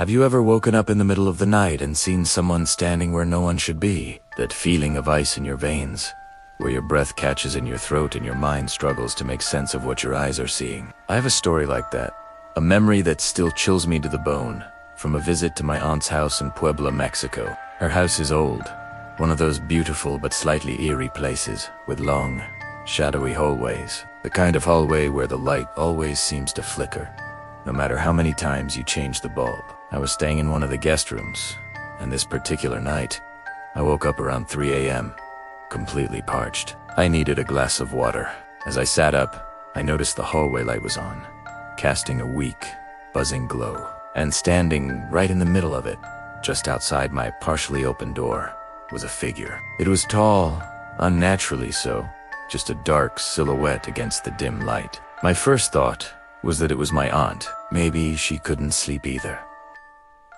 Have you ever woken up in the middle of the night and seen someone standing where no one should be? That feeling of ice in your veins, where your breath catches in your throat and your mind struggles to make sense of what your eyes are seeing. I have a story like that, a memory that still chills me to the bone, from a visit to my aunt's house in Puebla, Mexico. Her house is old, one of those beautiful but slightly eerie places, with long, shadowy hallways. The kind of hallway where the light always seems to flicker, no matter how many times you change the bulb. I was staying in one of the guest rooms, and this particular night, I woke up around 3 a.m., completely parched. I needed a glass of water. As I sat up, I noticed the hallway light was on, casting a weak, buzzing glow. And standing right in the middle of it, just outside my partially open door, was a figure. It was tall, unnaturally so, just a dark silhouette against the dim light. My first thought was that it was my aunt. Maybe she couldn't sleep either.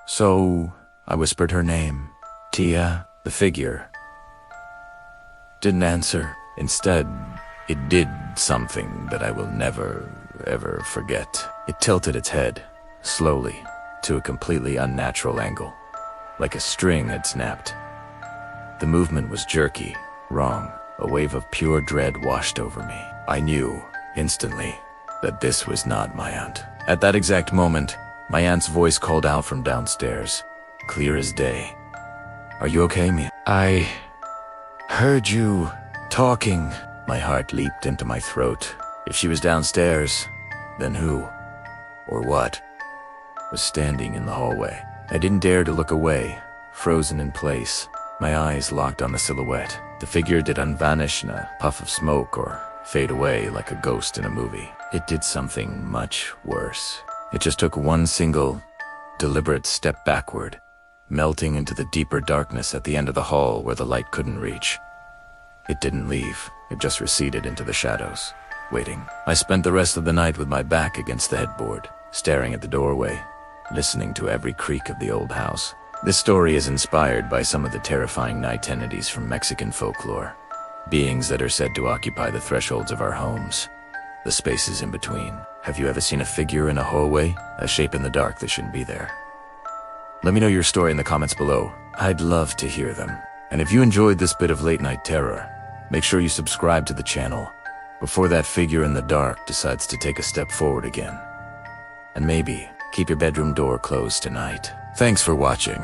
So I whispered her name, Tia. The figure didn't answer. Instead, it did something that I will never, ever forget. It tilted its head, slowly, to a completely unnatural angle, like a string had snapped. The movement was jerky, wrong. A wave of pure dread washed over me. I knew, instantly, that this was not my aunt. At that exact moment, my aunt's voice called out from downstairs, clear as day. "Are you okay, Mia?" "I heard you talking." My heart leaped into my throat. If she was downstairs, then who, or what, was standing in the hallway? I didn't dare to look away, frozen in place, my eyes locked on the silhouette. The figure didn't vanish in a puff of smoke or fade away like a ghost in a movie. It did something much worse. It just took one single, deliberate step backward, melting into the deeper darkness at the end of the hall where the light couldn't reach. It didn't leave. It just receded into the shadows, waiting. I spent the rest of the night with my back against the headboard, staring at the doorway, listening to every creak of the old house. This story is inspired by some of the terrifying night entities from Mexican folklore, beings that are said to occupy the thresholds of our homes, the spaces in between. Have you ever seen a figure in a hallway, a shape in the dark that shouldn't be there? Let me know your story in the comments below. I'd love to hear them. And if you enjoyed this bit of late night terror, make sure you subscribe to the channel before that figure in the dark decides to take a step forward again. And maybe keep your bedroom door closed tonight. Thanks for watching.